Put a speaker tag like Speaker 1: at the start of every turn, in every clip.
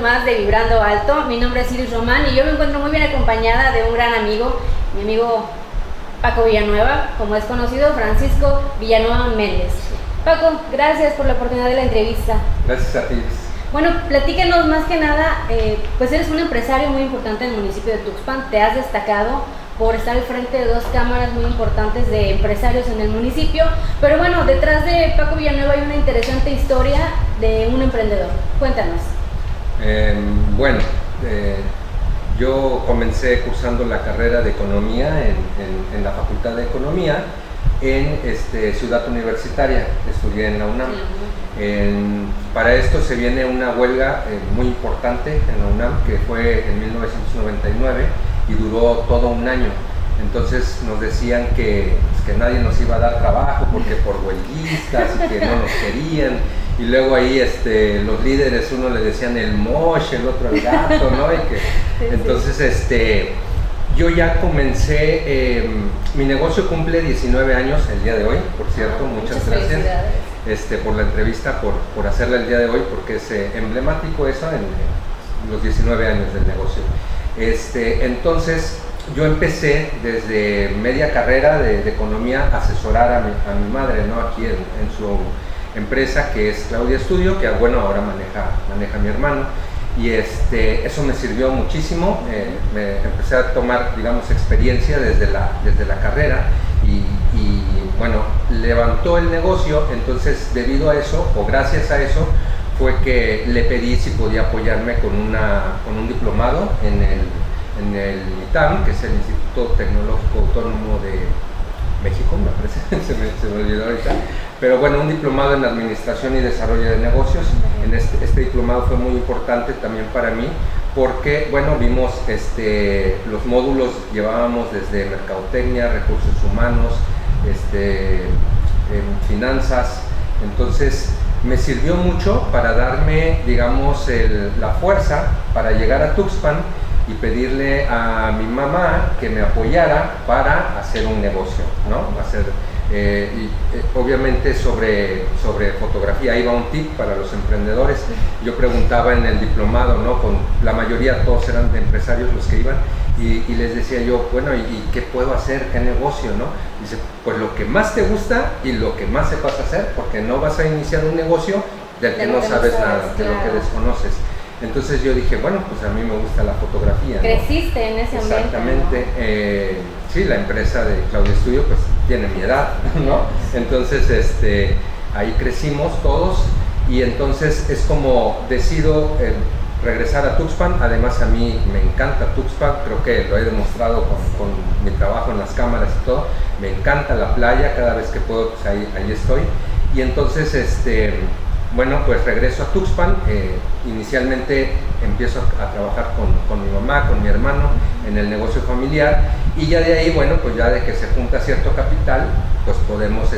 Speaker 1: más de Vibrando Alto. Mi nombre es Iris Román y yo me encuentro muy bien acompañada de un gran amigo, mi amigo Paco Villanueva, como es conocido, Francisco Villanueva Méndez. Paco, gracias por la oportunidad de la entrevista.
Speaker 2: Gracias a ti.
Speaker 1: Bueno, platícanos más que nada, pues eres un empresario muy importante en el municipio de Tuxpan, te has destacado por estar al frente de dos cámaras muy importantes de empresarios en el municipio, pero bueno, detrás de Paco Villanueva hay una interesante historia de un emprendedor. Cuéntanos.
Speaker 2: Yo comencé cursando la carrera de Economía en la Facultad de Economía en Ciudad Universitaria, estudié en la UNAM. Para esto se viene una huelga muy importante en la UNAM, que fue en 1999 y duró todo un año. Entonces nos decían que nadie nos iba a dar trabajo porque por huelguistas y que no nos querían. Y luego ahí los líderes, uno le decían el mosh, el otro el gato, ¿no? Entonces yo ya comencé, mi negocio cumple 19 años el día de hoy, por cierto, muchas gracias por la entrevista, por hacerla el día de hoy, porque es emblemático eso en los 19 años del negocio. Entonces yo empecé desde media carrera de economía a asesorar a mi madre, ¿no? Aquí en su empresa, que es Claudia Studio, que bueno, ahora maneja mi hermano, y eso me sirvió muchísimo. Me empecé a tomar, digamos, experiencia desde la carrera y bueno, levantó el negocio. Entonces, debido a eso, o gracias a eso, fue que le pedí si podía apoyarme con un diplomado en el ITAM, que es el Instituto Tecnológico Autónomo de México, me parece, se me olvidó ahorita, pero bueno, un diplomado en Administración y Desarrollo de Negocios. En este diplomado fue muy importante también para mí, porque bueno, vimos los módulos, llevábamos desde Mercadotecnia, Recursos Humanos, finanzas. Entonces me sirvió mucho para darme, digamos, la fuerza para llegar a Tuxpan y pedirle a mi mamá que me apoyara para hacer un negocio, ¿no? Obviamente sobre fotografía iba un tip para los emprendedores. Yo preguntaba en el diplomado, ¿no? Con la mayoría, todos eran empresarios los que iban, y les decía yo, bueno, ¿y qué puedo hacer? ¿Qué negocio, no? Dice, pues lo que más te gusta y lo que más sepas hacer, porque no vas a iniciar un negocio del que no sabes nada, de lo que desconoces. Entonces yo dije, bueno, pues a mí me gusta la fotografía, ¿no?
Speaker 1: Creciste en ese ambiente.
Speaker 2: Exactamente, ¿no? Sí, la empresa de Claudia Studio pues tiene mi edad, ¿no? Entonces ahí crecimos todos, y entonces es como decido regresar a Tuxpan. Además a mí me encanta Tuxpan, creo que lo he demostrado con mi trabajo en las cámaras y todo. Me encanta la playa, cada vez que puedo pues ahí estoy. Y entonces bueno, pues regreso a Tuxpan. Inicialmente empiezo a trabajar con mi mamá, con mi hermano en el negocio familiar, y ya de ahí, bueno, pues ya de que se junta cierto capital, pues podemos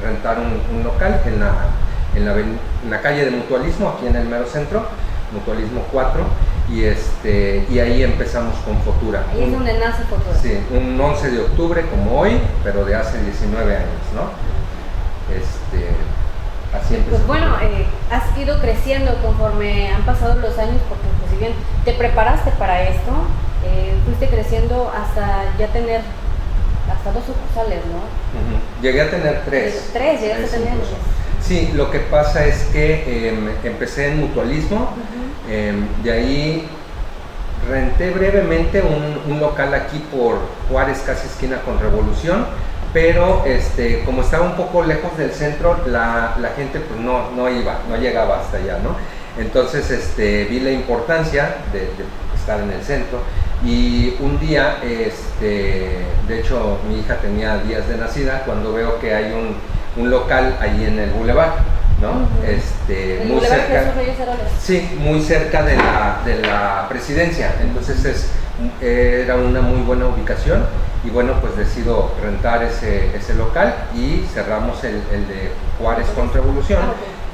Speaker 2: rentar un local en la calle de Mutualismo, aquí en el mero centro, Mutualismo 4, y ahí empezamos con Fotura.
Speaker 1: Ahí es donde nace Fotura.
Speaker 2: Sí, un 11 de octubre como hoy, pero de hace 19 años, ¿no? Así empezó.
Speaker 1: Pues bueno, has ido creciendo conforme han pasado los años, porque pues, si bien te preparaste para esto, fuiste creciendo hasta ya tener hasta 2 sucursales, ¿no?
Speaker 2: Llegué a tener 3.
Speaker 1: Llegaste a tener
Speaker 2: incluso. Sí, lo que pasa es que empecé en Mutualismo, de ahí renté brevemente un local aquí por Juárez, casi esquina con Revolución, pero como estaba un poco lejos del centro, la gente pues no llegaba hasta allá, ¿no? Entonces vi la importancia de estar en el centro, y un día, de hecho mi hija tenía días de nacida, cuando veo que hay un local ahí en el Boulevard, ¿no? Muy cerca, sí, muy cerca de la Presidencia. Entonces era una muy buena ubicación, y bueno, pues decido rentar ese local, y cerramos el de Juárez con Revolución,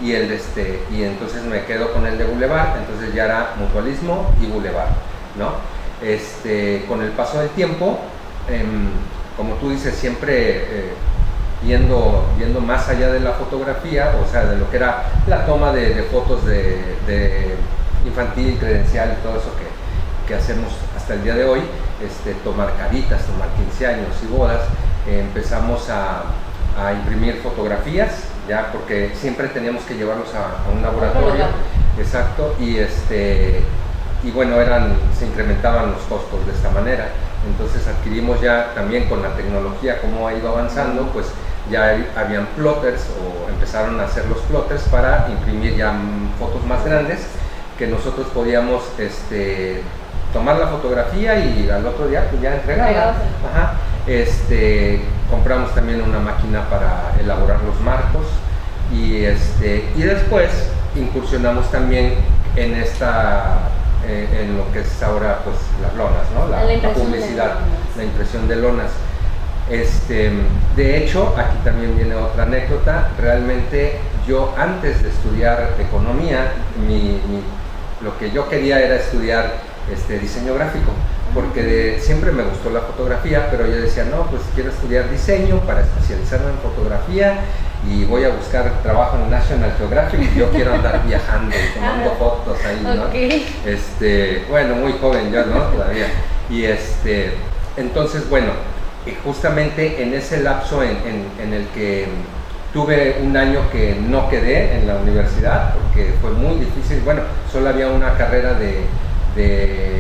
Speaker 2: y y entonces me quedo con el de Boulevard. Entonces ya era Mutualismo y Boulevard, ¿no? Con el paso del tiempo, como tú dices, siempre viendo más allá de la fotografía, o sea, de lo que era la toma de fotos de infantil, credencial y todo eso que hacemos hasta el día de hoy, tomar caritas, tomar 15 años y bodas. Empezamos a imprimir fotografías, ya porque siempre teníamos que llevarlos a un laboratorio, exacto, y bueno, se incrementaban los costos de esta manera. Entonces adquirimos ya también con la tecnología, como ha ido avanzando, pues ya habían plotters o empezaron a hacer los plotters para imprimir ya fotos más grandes que nosotros podíamos tomar la fotografía y al otro día pues ya entregarla. Ajá. Compramos también una máquina para elaborar los marcos y después incursionamos también en en lo que es ahora pues las lonas, ¿no? La publicidad, la impresión de lonas. De hecho, aquí también viene otra anécdota. Realmente yo antes de estudiar economía, lo que yo quería era estudiar diseño gráfico, porque siempre me gustó la fotografía, pero yo decía, no, pues quiero estudiar diseño para especializarme en fotografía y voy a buscar trabajo en National Geographic y yo quiero andar viajando y tomando fotos ahí, ¿no? Okay. Bueno, muy joven yo, ¿no? Todavía. Y entonces, bueno, justamente en ese lapso en el que tuve un año que no quedé en la universidad, porque fue muy difícil, bueno, solo había una carrera de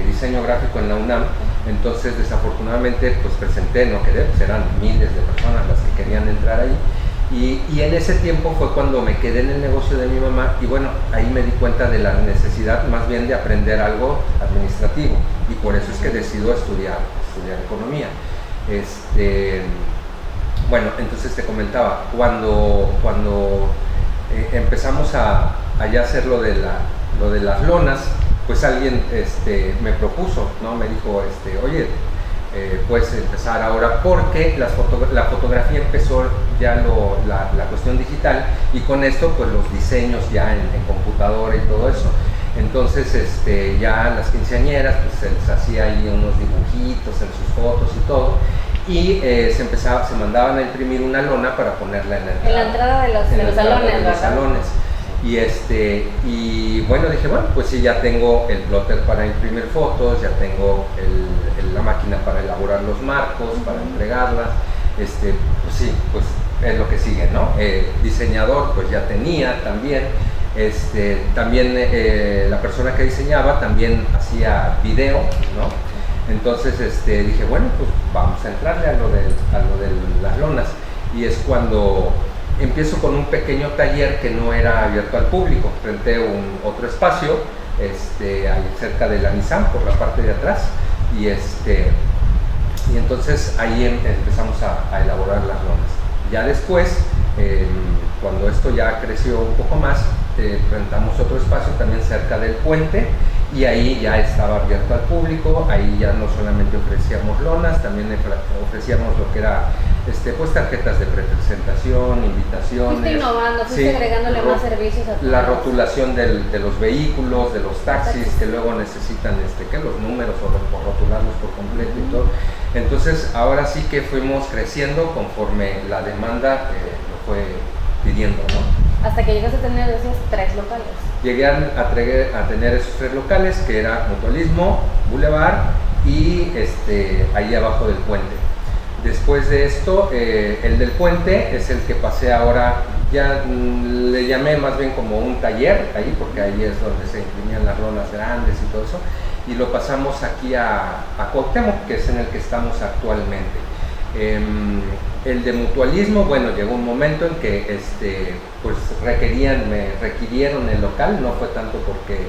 Speaker 2: diseño gráfico en la UNAM, entonces desafortunadamente pues presenté, no quedé, pues eran miles de personas las que querían entrar ahí, y en ese tiempo fue cuando me quedé en el negocio de mi mamá, y bueno, ahí me di cuenta de la necesidad más bien de aprender algo administrativo, y por eso es que decido estudiar economía. Bueno, entonces te comentaba, cuando empezamos a ya hacer lo de las lonas, pues alguien me propuso, ¿no? Me dijo, oye, puedes empezar ahora, porque la fotografía empezó ya la cuestión digital, y con esto pues los diseños ya en computadora y todo eso. Entonces ya las quinceañeras pues se les hacía ahí unos dibujitos en sus fotos y todo, y se mandaban a imprimir una lona para ponerla en la entrada de los salones. Y bueno, dije, bueno, pues sí, ya tengo el plotter para imprimir fotos, ya tengo la máquina para elaborar los marcos, para entregarlas, pues sí, pues es lo que sigue, ¿no? Diseñador, pues ya tenía también, también la persona que diseñaba también hacía video, ¿no? Entonces dije, bueno, pues vamos a entrarle a lo de las lonas, y es cuando empiezo con un pequeño taller que no era abierto al público. Renté otro espacio ahí cerca de la Nissan, por la parte de atrás, y entonces ahí empezamos a elaborar las lonas. Ya después, cuando esto ya creció un poco más, rentamos otro espacio también cerca del puente, y ahí ya estaba abierto al público. Ahí ya no solamente ofrecíamos lonas, también ofrecíamos lo que era pues tarjetas de presentación, invitaciones.
Speaker 1: Fuiste innovando, fuiste agregándole más servicios a todos.
Speaker 2: La rotulación de los vehículos, de los taxis, que luego necesitan que los números o rotularlos por completo y todo. Entonces ahora sí que fuimos creciendo conforme la demanda lo fue pidiendo, ¿no?
Speaker 1: Hasta que llegaste a tener esos 3 locales.
Speaker 2: Llegué a tener esos 3 locales, que era Mutualismo, Boulevard y ahí abajo del puente. Después de esto, el del puente es el que pasé ahora, ya le llamé más bien como un taller ahí, porque ahí es donde se imprimían las lonas grandes y todo eso, y lo pasamos aquí a Cuauhtémoc, que es en el que estamos actualmente. El de Mutualismo, bueno, llegó un momento en que pues me requirieron el local, no fue tanto porque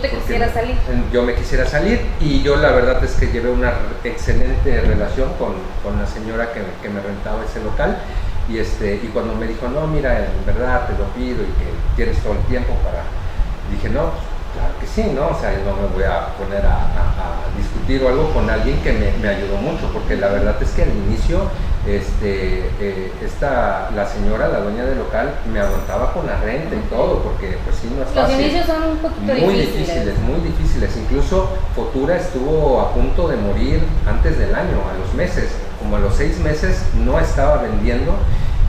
Speaker 1: quisieras salir.
Speaker 2: Yo me quisiera salir, y yo la verdad es que llevé una excelente relación con la señora que me rentaba ese local, y cuando me dijo, no, mira, en verdad te lo pido y que tienes todo el tiempo dije, no, pues, claro que sí, ¿no? O sea, no me voy a poner a discutir o algo con alguien que me ayudó mucho, porque la verdad es que al inicio la señora, la dueña del local, me aguantaba con la renta y todo, porque pues sí, no es fácil.
Speaker 1: Los inicios son un poquito difíciles.
Speaker 2: Muy difíciles. Incluso Fotura estuvo a punto de morir antes del año, a los meses, como a los 6 meses no estaba vendiendo,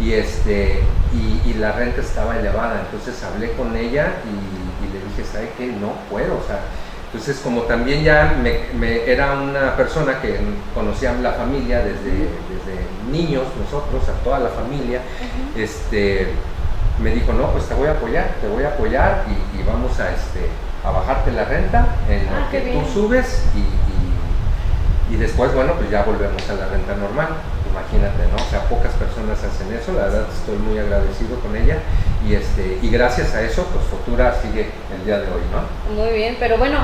Speaker 2: y la renta estaba elevada. Entonces hablé con ella y le dije, ¿sabe qué? No puedo, o sea, entonces como también ya era una persona que conocía la familia desde niños, nosotros, a toda la familia, me dijo, no, pues te voy a apoyar y vamos a bajarte la renta en lo que tú subes y después, bueno, pues ya volvemos a la renta normal. Imagínate, ¿no? O sea, pocas personas hacen eso, la verdad estoy muy agradecido con ella y gracias a eso, pues Futura sigue el día de hoy, ¿no?
Speaker 1: Muy bien, pero bueno,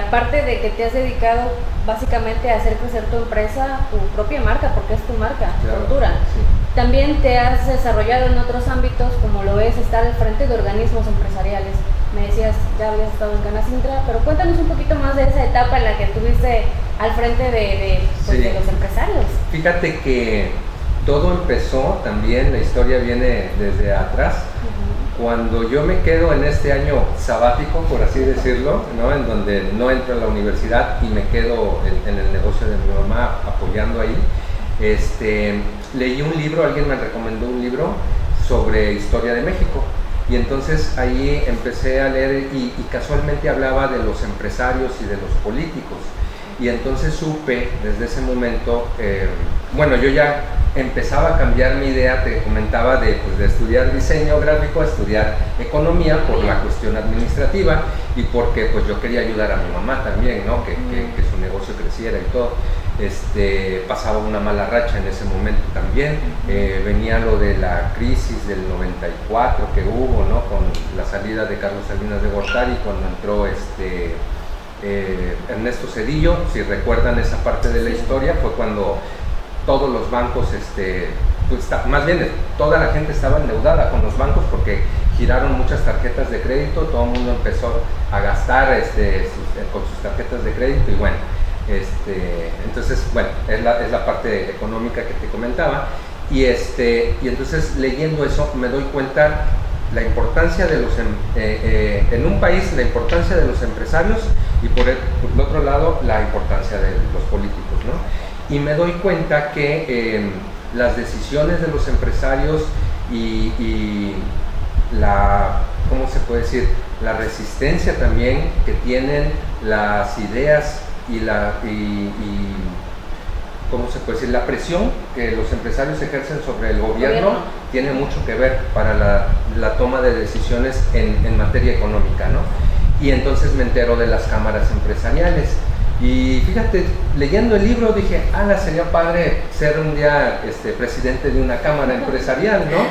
Speaker 1: aparte de que te has dedicado básicamente a hacer crecer tu empresa, tu propia marca, porque es tu marca,
Speaker 2: claro,
Speaker 1: Futura,
Speaker 2: sí.
Speaker 1: También te has desarrollado en otros ámbitos, como lo es estar al frente de organismos empresariales. Me decías, ya habías estado en Canacintra, pero cuéntanos un poquito más de esa etapa en la que estuviste al frente de los empresarios.
Speaker 2: Fíjate que todo empezó también, la historia viene desde atrás, cuando yo me quedo en este año sabático, por así decirlo, ¿no? En donde no entro a la universidad y me quedo en el negocio de mi mamá apoyando ahí. Leí un libro, alguien me recomendó un libro sobre historia de México. Y entonces ahí empecé a leer y casualmente hablaba de los empresarios y de los políticos. Y entonces supe desde ese momento, bueno, yo ya empezaba a cambiar mi idea, te comentaba de estudiar diseño gráfico a estudiar economía por la cuestión administrativa y porque pues yo quería ayudar a mi mamá también, ¿no? Que su negocio creciera y todo. Pasaba una mala racha en ese momento también, venía lo de la crisis del 94 que hubo, ¿no? Con la salida de Carlos Salinas de Gortari, cuando entró Ernesto Zedillo. Si recuerdan esa parte de la historia, fue cuando todos los bancos, más bien toda la gente estaba endeudada con los bancos porque giraron muchas tarjetas de crédito, todo el mundo empezó a gastar con sus tarjetas de crédito y bueno, entonces, bueno, es la parte económica que te comentaba y entonces leyendo eso me doy cuenta la importancia de en un país, la importancia de los empresarios y por el otro lado la importancia de los políticos, ¿no? Y me doy cuenta que las decisiones de los empresarios y ¿cómo se puede decir? La resistencia también que tienen las ideas ¿cómo se puede decir? La presión que los empresarios ejercen sobre el gobierno tiene mucho que ver para la toma de decisiones en materia económica, ¿no? Y entonces me entero de las cámaras empresariales y fíjate, leyendo el libro dije, sería padre ser un día presidente de una cámara empresarial, ¿no?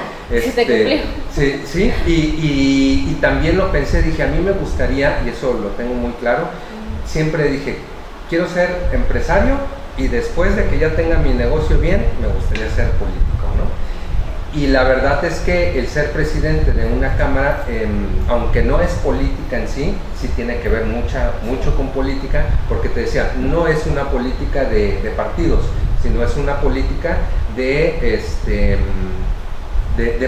Speaker 2: Sí, y también lo pensé, dije, a mí me gustaría, y eso lo tengo muy claro, siempre dije, quiero ser empresario y después de que ya tenga mi negocio bien, me gustaría ser político, ¿no? Y la verdad es que el ser presidente de una cámara, aunque no es política en sí, sí tiene que ver mucho con política, porque te decía, no es una política de partidos, sino es una política de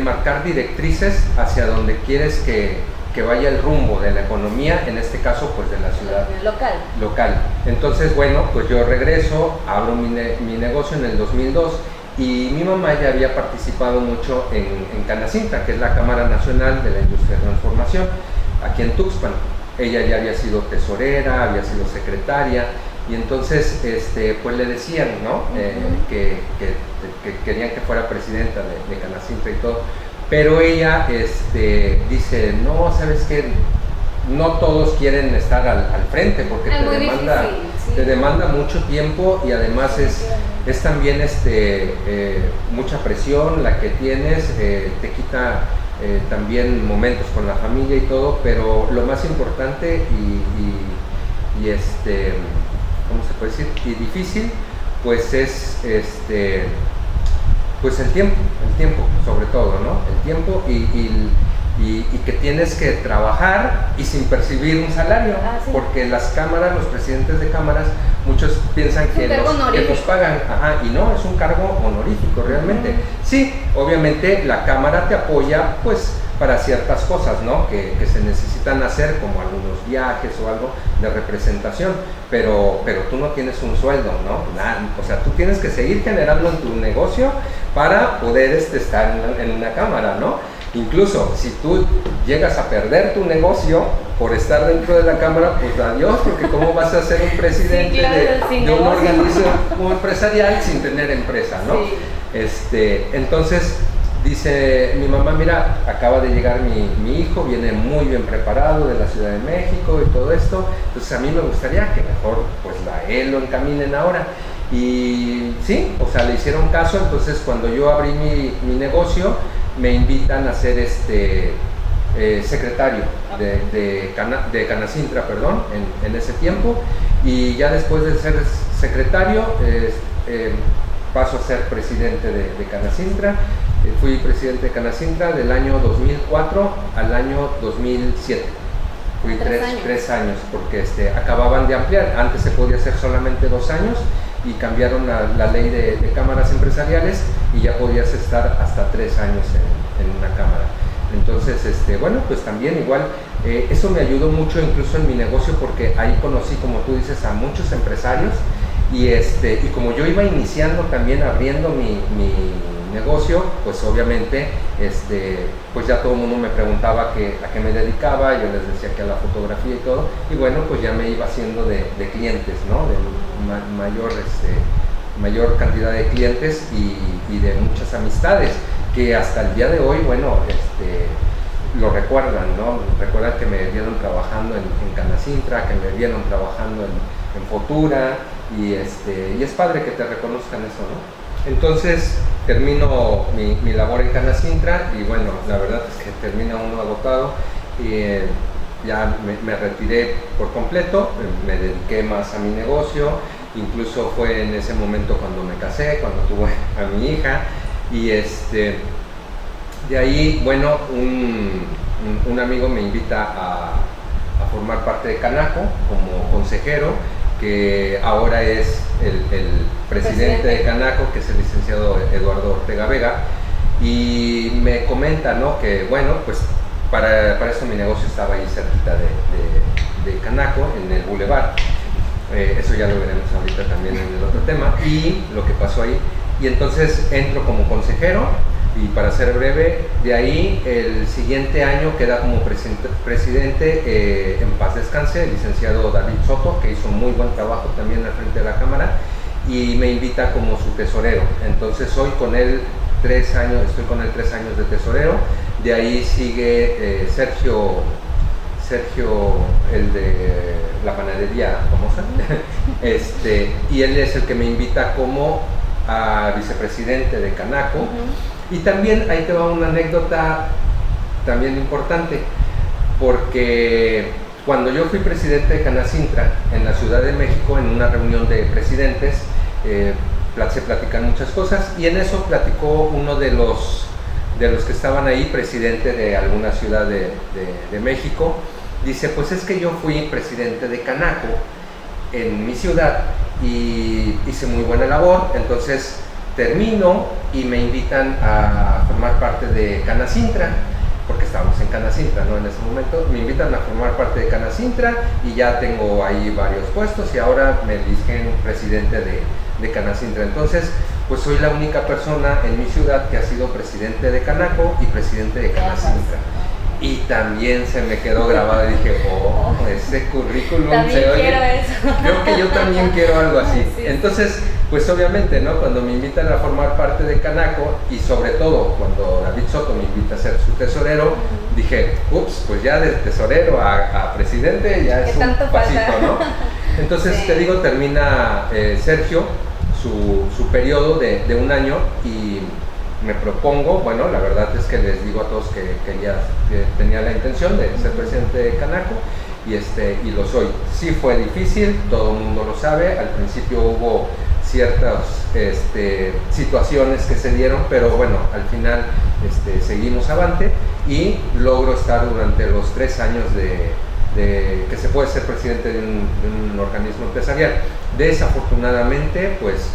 Speaker 2: marcar directrices hacia donde quieres que vaya el rumbo de la economía, en este caso pues de la ciudad local. Entonces bueno, pues yo regreso, abro mi negocio en el 2002 y mi mamá ya había participado mucho en Canacintra, que es la Cámara Nacional de la Industria de Transformación, aquí en Tuxpan. Ella ya había sido tesorera, había sido secretaria y entonces pues le decían, ¿no? Que querían que fuera presidenta de Canacintra y todo. Pero ella dice, no, ¿sabes qué? No todos quieren estar al frente porque te demanda mucho tiempo y además es también mucha presión la que tienes, te quita también momentos con la familia y todo, pero lo más importante ¿cómo se puede decir? Y difícil, pues es pues el tiempo sobre todo, ¿no? El tiempo y que tienes que trabajar y sin percibir un salario, porque las cámaras, los presidentes de cámaras, muchos piensan que nos pagan, y no, es un cargo honorífico realmente. Sí, obviamente la cámara te apoya pues para ciertas cosas, ¿no? Que se necesitan hacer, como algunos viajes o algo de representación, pero tú no tienes un sueldo, ¿no? Nada, o sea, tú tienes que seguir generando en tu negocio para poder estar en una cámara, ¿no? Incluso si tú llegas a perder tu negocio por estar dentro de la cámara, pues adiós, porque cómo vas a ser un presidente
Speaker 1: sí, claro,
Speaker 2: de un organismo empresarial sin tener empresa, ¿no? Sí. Entonces dice mi mamá, mira, acaba de llegar mi hijo, viene muy bien preparado de la Ciudad de México y todo esto, entonces a mí me gustaría que mejor pues a él lo encaminen ahora. Y sí, o sea, le hicieron caso. Entonces cuando yo abrí mi negocio, me invitan a ser secretario de Canacintra, perdón, en ese tiempo, y ya después de ser secretario paso a ser presidente de Canacintra. Fui presidente de Canacintra del año 2004 al año 2007. Fui 3 años, porque acababan de ampliar. Antes se podía hacer solamente 2 años y cambiaron la ley de cámaras empresariales y ya podías estar hasta 3 años en una cámara. Entonces, bueno, pues también igual eso me ayudó mucho incluso en mi negocio, porque ahí conocí, como tú dices, a muchos empresarios y como yo iba iniciando también abriendo mi negocio, pues obviamente pues ya todo el mundo me preguntaba a qué me dedicaba. Yo les decía que a la fotografía y todo, y bueno, pues ya me iba haciendo de clientes, ¿no? De mayor cantidad de clientes y de muchas amistades que hasta el día de hoy, bueno, lo recuerdan, ¿no? Recuerdan que me vieron trabajando en Canacintra, que me vieron trabajando en Fotura, y es padre que te reconozcan eso, ¿no? Entonces termino mi labor en Canacintra y bueno, la verdad es que termina uno agotado y ya me retiré por completo, me dediqué más a mi negocio. Incluso fue en ese momento cuando me casé, cuando tuve a mi hija, y de ahí, bueno, un amigo me invita a formar parte de Canaco como consejero, que ahora es el presidente de Canaco, que es el licenciado Eduardo Ortega Vega, y me comenta, ¿no? Que bueno, pues para eso mi negocio estaba ahí cerquita de Canaco, en el Boulevard. Eso ya lo veremos ahorita también en el otro tema, y lo que pasó ahí. Y entonces entro como consejero, y para ser breve, de ahí el siguiente año queda como presidente, en paz descanse, el licenciado David Soto, que hizo muy buen trabajo también al frente de la cámara, y me invita como su tesorero. Entonces estoy con él 3 años de tesorero. De ahí sigue Sergio, el de la panadería famosa, y él es el que me invita como a vicepresidente de Canaco. Y también ahí te va una anécdota también importante, porque cuando yo fui presidente de Canacintra en la Ciudad de México, en una reunión de presidentes, se platican muchas cosas, y en eso platicó uno de los que estaban ahí, presidente de alguna ciudad de México. Dice, pues es que yo fui presidente de Canaco en mi ciudad y hice muy buena labor, entonces termino y me invitan a formar parte de Canacintra, porque estábamos en Canacintra, ¿no? En ese momento me invitan a formar parte de Canacintra y ya tengo ahí varios puestos, y ahora me eligen presidente de Canacintra. Entonces, pues soy la única persona en mi ciudad que ha sido presidente de Canaco y presidente de Canacintra. Y también se me quedó grabado y dije, oh, ese currículum
Speaker 1: también
Speaker 2: se oye.
Speaker 1: Quiero eso.
Speaker 2: Creo que yo también quiero algo así.
Speaker 1: Sí.
Speaker 2: Entonces, pues obviamente, ¿no? Cuando me invitan a formar parte de Canaco, y sobre todo cuando David Soto me invita a ser su tesorero, dije, ups, pues ya de tesorero a presidente ya es un pasito, ¿no? Entonces, sí. Te digo, termina Sergio su periodo de 1 año, y me propongo, bueno, la verdad es que les digo a todos que tenía la intención de ser presidente de Canaco, y lo soy. Sí fue difícil, todo el mundo lo sabe, al principio hubo ciertas situaciones que se dieron, pero bueno, al final seguimos avante, y logro estar durante los 3 años de que se puede ser presidente de un organismo empresarial. Desafortunadamente, pues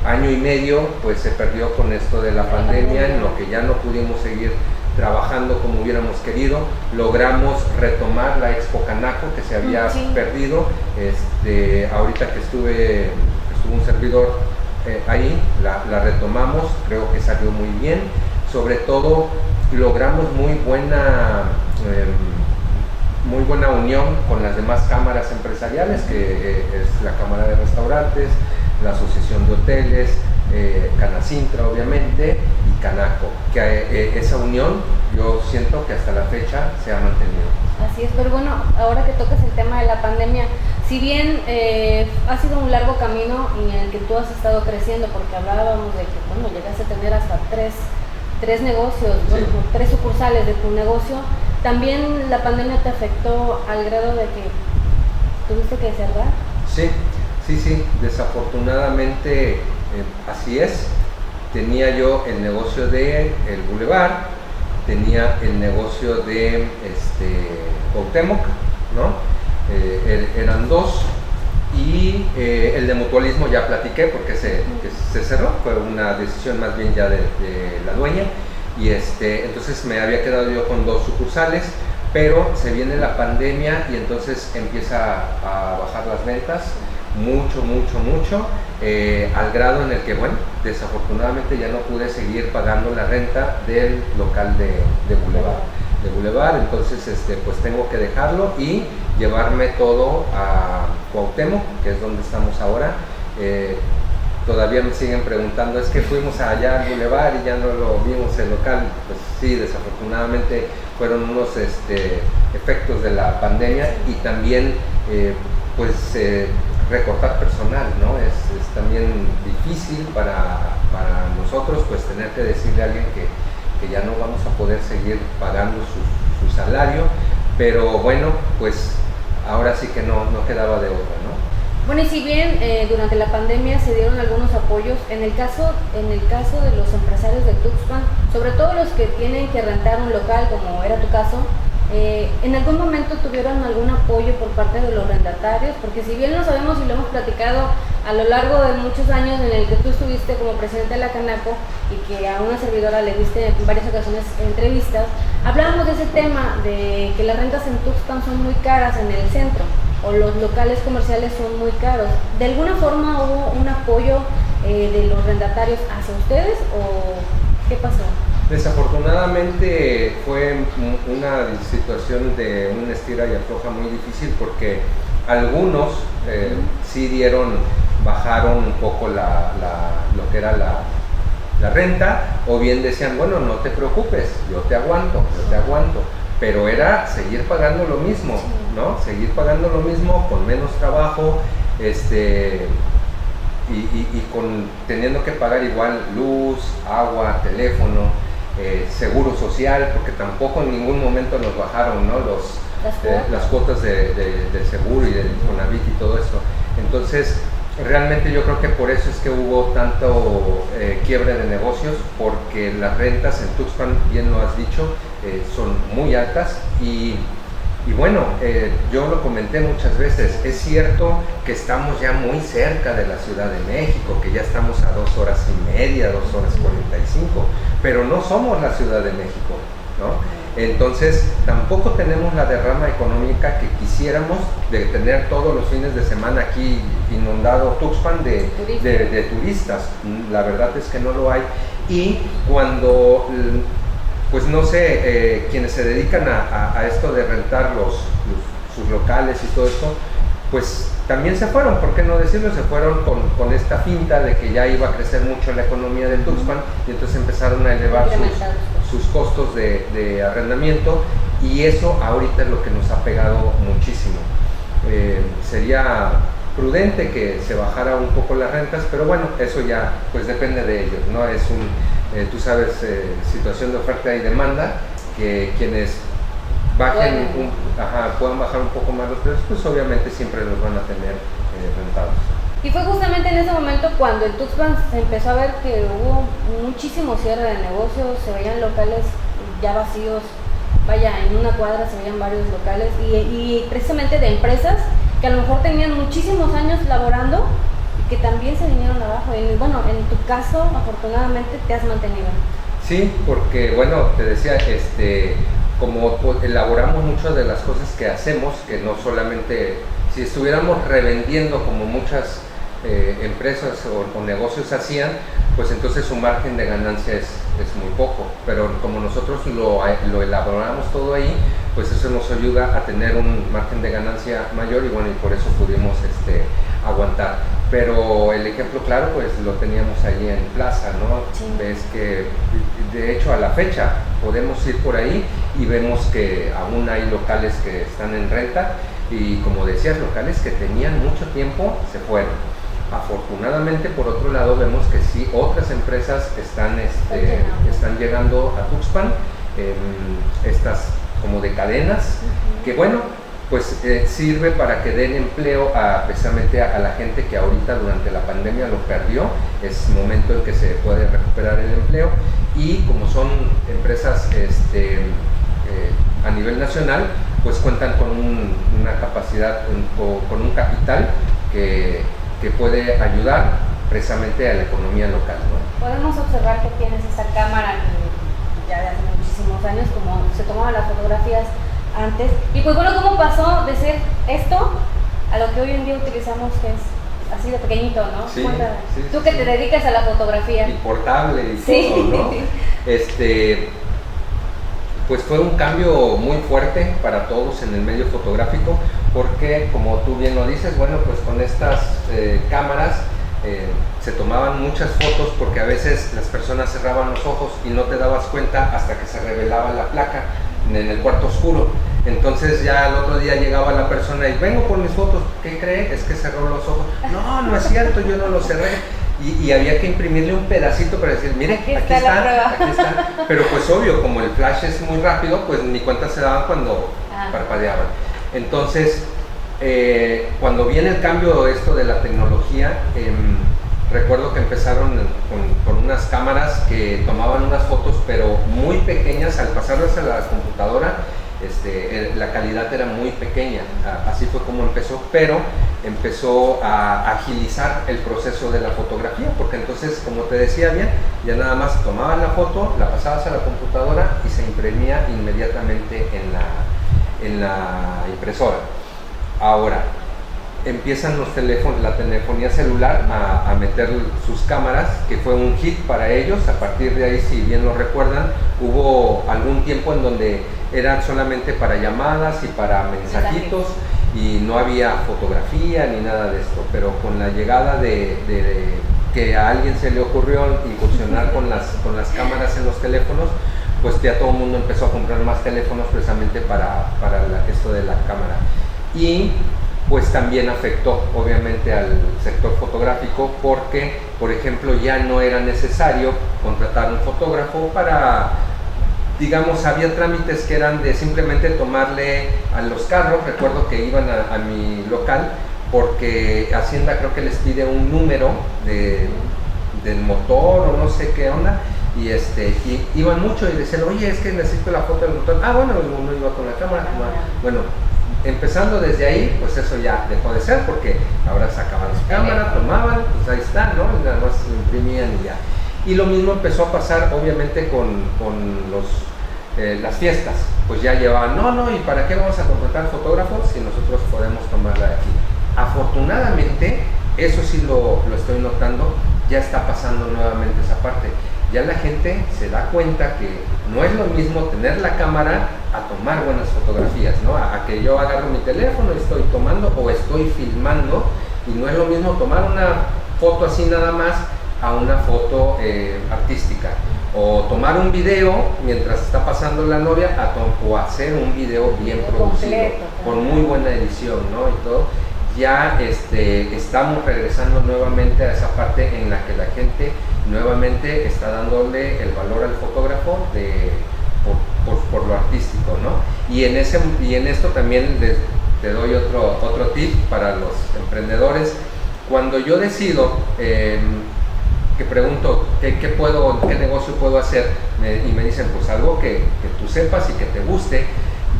Speaker 2: año y medio pues se perdió con esto de la pandemia, en lo que ya no pudimos seguir trabajando como hubiéramos querido. Logramos retomar la Expo Canaco que se había perdido. Ahorita que estuvo un servidor ahí, la retomamos, creo que salió muy bien. Sobre todo logramos muy buena unión con las demás cámaras empresariales, que es la Cámara de Restaurantes, la Asociación de Hoteles, Canacintra obviamente, y Canaco, que esa unión yo siento que hasta la fecha se ha mantenido.
Speaker 1: Así es, pero bueno, ahora que tocas el tema de la pandemia, si bien ha sido un largo camino en el que tú has estado creciendo, porque hablábamos de que bueno, llegaste a tener hasta tres negocios, bueno, 3 sucursales de tu negocio, también la pandemia te afectó al grado de que tuviste que cerrar.
Speaker 2: Sí, desafortunadamente así es. Tenía yo el negocio de el Boulevard, tenía el negocio de Cuauhtémoc, ¿no? Eran 2, y el de mutualismo ya platiqué porque se cerró, fue una decisión más bien ya de la dueña, y entonces me había quedado yo con 2 sucursales, pero se viene la pandemia y entonces empieza a bajar las ventas mucho, al grado en el que, bueno, desafortunadamente ya no pude seguir pagando la renta del local de Boulevard, entonces pues tengo que dejarlo y llevarme todo a Cuauhtémoc, que es donde estamos ahora. Todavía me siguen preguntando, es que fuimos allá al Boulevard y ya no lo vimos el local. Pues sí, desafortunadamente fueron unos efectos de la pandemia, y también recortar personal, ¿no? Es también difícil para nosotros pues tener que decirle a alguien que ya no vamos a poder seguir pagando su salario, pero bueno, pues ahora sí que no quedaba de otra, ¿no?
Speaker 1: Bueno, y si bien durante la pandemia se dieron algunos apoyos, en el caso de los empresarios de Tuxpan, sobre todo los que tienen que rentar un local, como era tu caso, ¿en algún momento tuvieron algún apoyo por parte de los arrendatarios? Porque si bien lo sabemos y lo hemos platicado a lo largo de muchos años en el que tú estuviste como presidente de la Canaco y que a una servidora le diste en varias ocasiones entrevistas, hablábamos de ese tema de que las rentas en Tuxpan son muy caras en el centro, o los locales comerciales son muy caros. ¿De alguna forma hubo un apoyo de los arrendatarios hacia ustedes o qué pasó?
Speaker 2: Desafortunadamente fue una situación de una estira y afloja muy difícil, porque algunos sí bajaron un poco lo que era la renta, o bien decían, bueno, no te preocupes, yo te aguanto, pero era seguir pagando lo mismo, ¿no? Seguir pagando lo mismo con menos trabajo, y teniendo que pagar igual luz, agua, teléfono, seguro social, porque tampoco en ningún momento nos bajaron, ¿no? las cuotas de seguro y del Infonavit y todo eso. Entonces, realmente yo creo que por eso es que hubo tanto quiebre de negocios, porque las rentas en Tuxpan, bien lo has dicho, son muy altas. Y bueno, yo lo comenté muchas veces, es cierto que estamos ya muy cerca de la Ciudad de México, que ya estamos a 2 horas y media, 2 horas 45, pero no somos la Ciudad de México, ¿no? Entonces tampoco tenemos la derrama económica que quisiéramos, de tener todos los fines de semana aquí inundado Tuxpan de turistas. La verdad es que no lo hay. Y cuando pues no sé, quienes se dedican a esto de rentar sus locales y todo esto, pues también se fueron, ¿por qué no decirlo? Se fueron con esta finta de que ya iba a crecer mucho la economía de Tuxpan, y entonces empezaron a elevar sus costos de arrendamiento, y eso ahorita es lo que nos ha pegado muchísimo. Sería prudente que se bajara un poco las rentas, pero bueno, eso ya pues depende de ellos, ¿no? Es tú sabes, situación de oferta y demanda, que quienes bajen puedan bajar un poco más los precios, pues obviamente siempre los van a tener rentados.
Speaker 1: Y fue justamente en ese momento cuando en Tuxpan se empezó a ver que hubo muchísimo cierre de negocios, se veían locales ya vacíos, vaya, en una cuadra se veían varios locales, y precisamente de empresas que a lo mejor tenían muchísimos años laborando y que también se vinieron abajo. Y bueno, en tu caso, afortunadamente, te has mantenido.
Speaker 2: Sí, porque bueno, te decía, como elaboramos muchas de las cosas que hacemos, que no solamente, si estuviéramos revendiendo como muchas empresas o negocios hacían, pues entonces su margen de ganancia es muy poco, pero como nosotros lo elaboramos todo ahí, pues eso nos ayuda a tener un margen de ganancia mayor y bueno, y por eso pudimos aguantar. Pero el ejemplo claro, pues lo teníamos allí en Plaza, ¿no?
Speaker 1: Sí.
Speaker 2: Ves que de hecho a la fecha podemos ir por ahí y vemos que aún hay locales que están en renta y como decías, locales que tenían mucho tiempo se fueron. Afortunadamente, por otro lado, vemos que sí, otras empresas están llegando a Tuxpan, estas como de cadenas, que bueno, pues sirve para que den empleo precisamente a la gente que ahorita durante la pandemia lo perdió. Es momento en que se puede recuperar el empleo y como son empresas a nivel nacional, pues cuentan con una capacidad, con un capital que puede ayudar precisamente a la economía local, ¿no?
Speaker 1: Podemos observar que tienes esta cámara ya de hace muchísimos años, como se tomaban las fotografías antes. Y pues bueno, ¿cómo pasó de ser esto a lo que hoy en día utilizamos, que es así de pequeñito, ¿no?
Speaker 2: Sí, sí,
Speaker 1: tú que te dedicas a la fotografía.
Speaker 2: Y portable y
Speaker 1: sí.
Speaker 2: todo, ¿no? Pues fue un cambio muy fuerte para todos en el medio fotográfico, porque como tú bien lo dices, bueno, pues con estas cámaras se tomaban muchas fotos porque a veces las personas cerraban los ojos y no te dabas cuenta hasta que se revelaba la placa en el cuarto oscuro. Entonces ya el otro día llegaba la persona y vengo por mis fotos, ¿qué cree? Es que cerró los ojos. No es cierto, yo no los cerré. Y había que imprimirle un pedacito para decir, mire, aquí está. Pero pues obvio, como el flash es muy rápido, pues ni cuenta se daban cuando parpadeaban. Entonces, cuando viene el cambio esto de la tecnología, recuerdo que empezaron con unas cámaras que tomaban unas fotos, pero muy pequeñas. Al pasarlas a la computadora, la calidad era muy pequeña. Así fue como empezó, pero empezó a agilizar el proceso de la fotografía, porque entonces, como te decía bien, ya nada más tomabas la foto, la pasabas a la computadora y se imprimía inmediatamente en la impresora. Ahora empiezan los teléfonos, la telefonía celular a meter sus cámaras, que fue un hit para ellos. A partir de ahí, si bien lo recuerdan, hubo algún tiempo en donde eran solamente para llamadas y para mensajitos y no había fotografía ni nada de esto, pero con la llegada de que a alguien se le ocurrió incursionar con las cámaras en los teléfonos, pues ya todo el mundo empezó a comprar más teléfonos precisamente para esto de la cámara. Y pues también afectó obviamente al sector fotográfico, porque por ejemplo ya no era necesario contratar un fotógrafo para, digamos, había trámites que eran de simplemente tomarle a los carros. Recuerdo que iban a mi local porque Hacienda creo que les pide un número del motor o no sé qué onda, y iban mucho y decían, oye, es que necesito la foto del motor. Bueno, uno iba con la cámara. Bueno, empezando desde ahí, pues eso ya dejó de ser, porque ahora sacaban su cámara, tomaban, pues ahí está, ¿no? Y nada más lo imprimían y ya. Y lo mismo empezó a pasar obviamente con las fiestas. Pues ya llevaban, ¿y para qué vamos a contratar fotógrafos si nosotros podemos tomarla de aquí? Afortunadamente, eso sí lo estoy notando, ya está pasando nuevamente esa parte. Ya la gente se da cuenta que no es lo mismo tener la cámara a tomar buenas fotografías, ¿no? A que yo agarro mi teléfono y estoy tomando o estoy filmando, y no es lo mismo tomar una foto así nada más a una foto artística, o tomar un video mientras está pasando la novia o hacer un video bien producido, con muy buena edición, ¿no? Y todo. Ya estamos regresando nuevamente a esa parte en la que la gente nuevamente está dándole el valor al fotógrafo por lo artístico, ¿no? Y en esto también te doy otro tip para los emprendedores. Cuando yo decido, que pregunto qué negocio puedo hacer, y me dicen, pues algo que tú sepas y que te guste,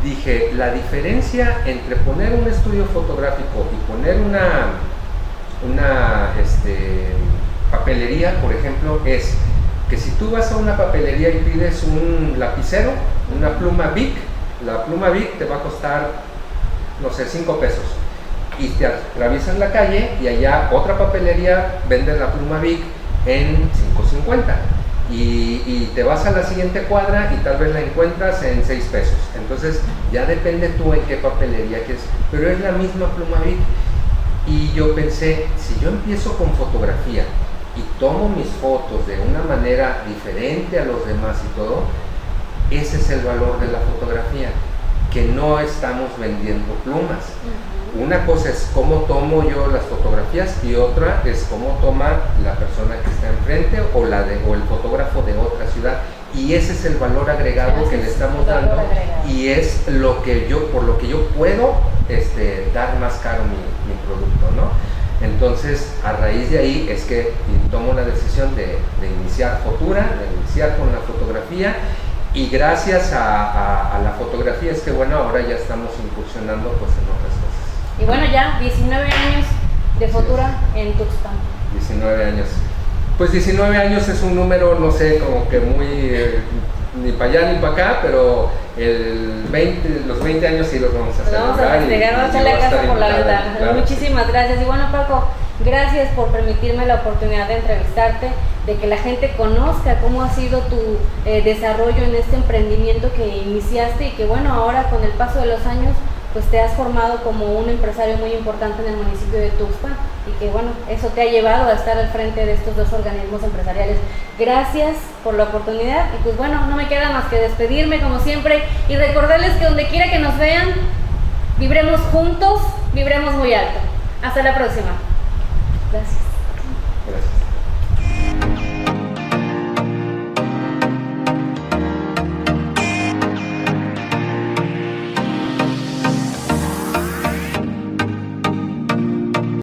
Speaker 2: dije, la diferencia entre poner un estudio fotográfico y poner una papelería, por ejemplo, es que si tú vas a una papelería y pides un lapicero, una pluma Bic, la pluma Bic te va a costar, no sé, 5 pesos. Y te atraviesas la calle y allá otra papelería vende la pluma Bic en 5.50. Y te vas a la siguiente cuadra y tal vez la encuentras en 6 pesos. Entonces ya depende tú en qué papelería quieres, pero es la misma pluma Bic. Y yo pensé, si yo empiezo con fotografía y tomo mis fotos de una manera diferente a los demás y todo, ese es el valor de la fotografía, que no estamos vendiendo plumas. Una cosa es cómo tomo yo las fotografías y otra es cómo toma la persona que está enfrente o el fotógrafo de otra ciudad, y ese es el valor agregado que le estamos dando y es lo que yo, por lo que yo puedo dar más caro mi producto, ¿no? Entonces, a raíz de ahí es que tomo la decisión de iniciar Fotura, de iniciar con la fotografía. Y gracias a la fotografía es que bueno, ahora ya estamos incursionando pues en otras cosas.
Speaker 1: Y bueno, ya 19 años de Fotura en Tuxpan.
Speaker 2: 19 años. Pues 19 años es un número, no sé, como que muy ni para allá ni para acá, pero los 20 años sí los vamos a celebrar.
Speaker 1: Vamos a festejar, vamos a echarle casa por la ventana. Claro. Muchísimas gracias. Y bueno, Paco, gracias por permitirme la oportunidad de entrevistarte, de que la gente conozca cómo ha sido tu desarrollo en este emprendimiento que iniciaste y que bueno, ahora con el paso de los años pues te has formado como un empresario muy importante en el municipio de Tuxpan y que bueno, eso te ha llevado a estar al frente de estos dos organismos empresariales. Gracias por la oportunidad y pues bueno, no me queda más que despedirme como siempre y recordarles que donde quiera que nos vean, vibremos juntos, vibremos muy alto. Hasta la próxima. Gracias.
Speaker 2: Gracias.